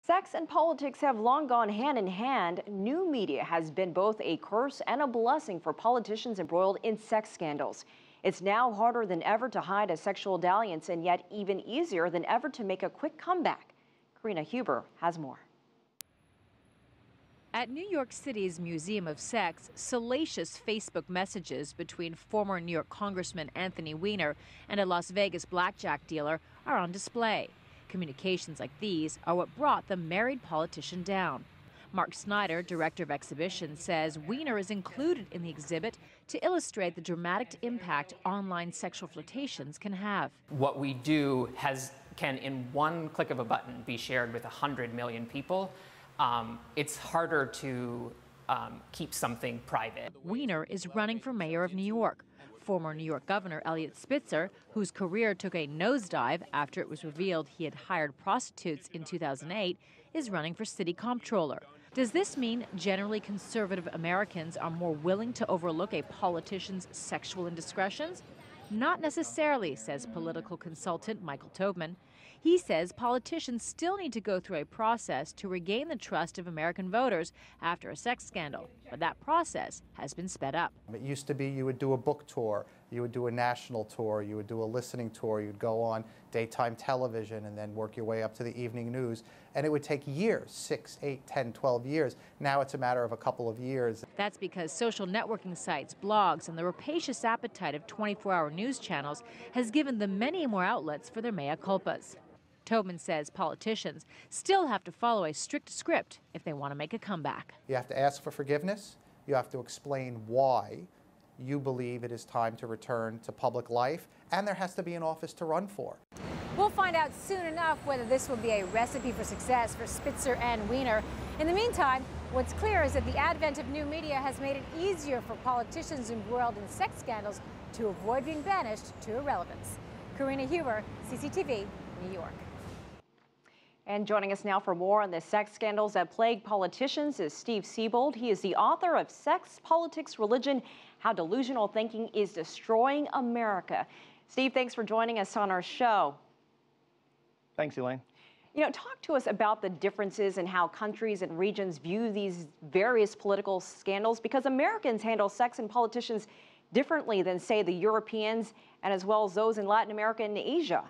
Sex and politics have long gone hand in hand. New media has been both a curse and a blessing for politicians embroiled in sex scandals. It's now harder than ever to hide a sexual dalliance, and yet even easier than ever to make a quick comeback. Karina Huber has more. At New York City's Museum of Sex, salacious Facebook messages between former New York Congressman Anthony Weiner and a Las Vegas blackjack dealer are on display. Communications like these are what brought the married politician down. Mark Snyder, director of exhibitions, says Weiner is included in the exhibit to illustrate the dramatic impact online sexual flirtations can have. What we do can, in one click of a button, be shared with 100 million people. It's harder to keep something private. Weiner is running for mayor of New York. Former New York Governor Eliot Spitzer, whose career took a nosedive after it was revealed he had hired prostitutes in 2008, is running for city comptroller. Does this mean generally conservative Americans are more willing to overlook a politician's sexual indiscretions? Not necessarily, says political consultant Michael Tobman. He says politicians still need to go through a process to regain the trust of American voters after a sex scandal, but that process has been sped up. It used to be you would do a book tour, you would do a national tour, you would do a listening tour, you'd go on daytime television and then work your way up to the evening news, and it would take years, 6, 8, 10, 12 years. Now it's a matter of a couple of years. That's because social networking sites, blogs, and the rapacious appetite of 24-hour news channels has given them many more outlets for their mea culpas. Tobman says politicians still have to follow a strict script if they want to make a comeback. You have to ask for forgiveness. You have to explain why you believe it is time to return to public life, and there has to be an office to run for. We'll find out soon enough whether this will be a recipe for success for Spitzer and Weiner. In the meantime, what's clear is that the advent of new media has made it easier for politicians embroiled in sex scandals to avoid being banished to irrelevance. Karina Huber, CCTV, New York. And joining us now for more on the sex scandals that plague politicians is Steve Siebold. He is the author of Sex, Politics, Religion, How Delusional Thinking is Destroying America. Steve, thanks for joining us on our show. Thanks, Elaine. You know, talk to us about the differences in how countries and regions view these various political scandals, because Americans handle sex and politicians differently than, say, the Europeans and as well as those in Latin America and Asia.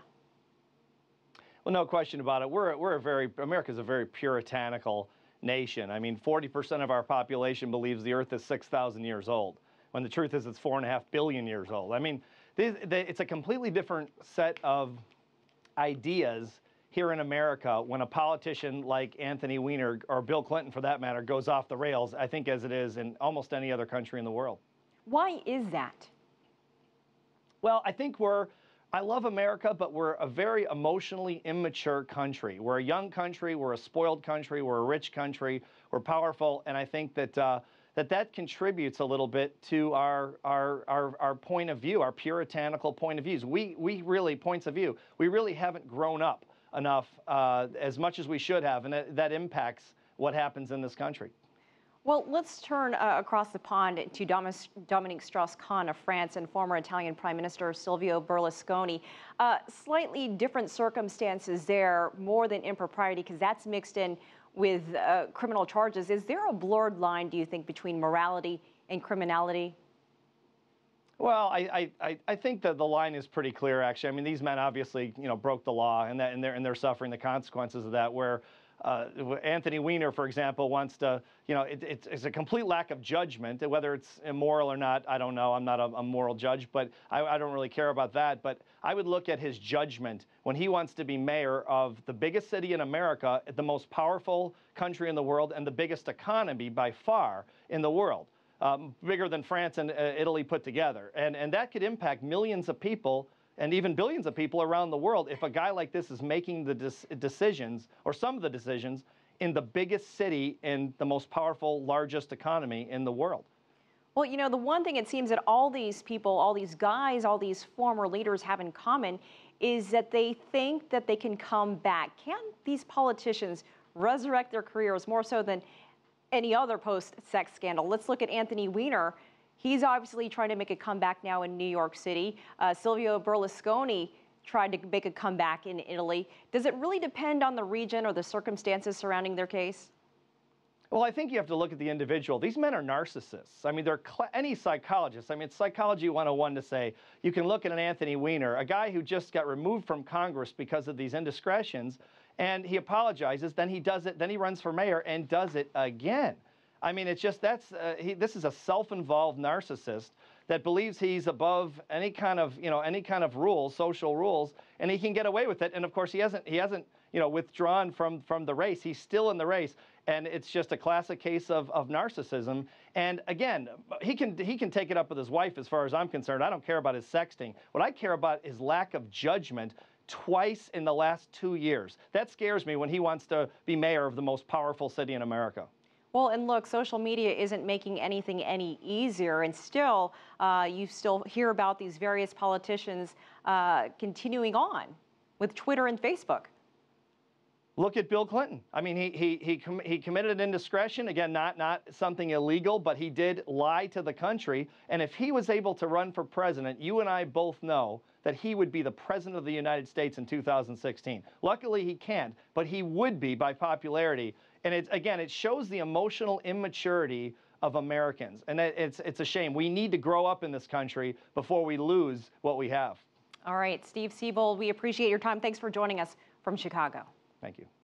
Well, no question about it. America's a very puritanical nation. I mean, 40% of our population believes the Earth is 6,000 years old, when the truth is it's 4.5 billion years old. I mean, it's a completely different set of ideas here in America when a politician like Anthony Weiner, or Bill Clinton for that matter, goes off the rails, I think, as it is in almost any other country in the world. Why is that? Well, I think I love America, but we're a very emotionally immature country. We're a young country, we're a spoiled country, we're a rich country, we're powerful, and I think that that contributes a little bit to our point of view, our puritanical point of views. We really haven't grown up enough as much as we should have, and that impacts what happens in this country. Well, let's turn across the pond to Dominique Strauss-Kahn of France and former Italian Prime Minister Silvio Berlusconi. Slightly different circumstances there, more than impropriety, because that's mixed in with criminal charges. Is there a blurred line, do you think, between morality and criminality? Well, I think that the line is pretty clear, actually. I mean, these men obviously, broke the law, and they're suffering the consequences of that. Where Anthony Weiner, for example, wants to, it's a complete lack of judgment. Whether it's immoral or not, I don't know. I'm not a moral judge, but I don't really care about that. But I would look at his judgment when he wants to be mayor of the biggest city in America, the most powerful country in the world, and the biggest economy by far in the world, bigger than France and Italy put together. And that could impact millions of people and even billions of people around the world if a guy like this is making the decisions, or some of the decisions, in the biggest city in the most powerful, largest economy in the world. Well, the one thing it seems that all these people, all these guys, all these former leaders have in common is that they think that they can come back. Can these politicians resurrect their careers more so than any other post-sex scandal? Let's look at Anthony Weiner. He's obviously trying to make a comeback now in New York City. Silvio Berlusconi tried to make a comeback in Italy. Does it really depend on the region or the circumstances surrounding their case? Well, I think you have to look at the individual. These men are narcissists. I mean, they're any psychologist. I mean, it's Psychology 101 to say you can look at an Anthony Weiner, a guy who just got removed from Congress because of these indiscretions, and he apologizes, then he does it, then he runs for mayor and does it again. I mean, it's just this is a self-involved narcissist that believes he's above any kind of rules, social rules, and he can get away with it. And of course, he hasn't withdrawn from the race. He's still in the race, and it's just a classic case of narcissism. And again, he can take it up with his wife as far as I'm concerned. I don't care about his sexting. What I care about is lack of judgment twice in the last 2 years. That scares me when he wants to be mayor of the most powerful city in America. Well, and look, social media isn't making anything any easier, and still, you still hear about these various politicians continuing on with Twitter and Facebook. Look at Bill Clinton. I mean, he committed an indiscretion, again, not something illegal, but he did lie to the country. And if he was able to run for president, you and I both know that he would be the president of the United States in 2016. Luckily, he can't, but he would be by popularity. And it shows the emotional immaturity of Americans. And it's a shame. We need to grow up in this country before we lose what we have. All right, Steve Siebold, we appreciate your time. Thanks for joining us from Chicago. Thank you.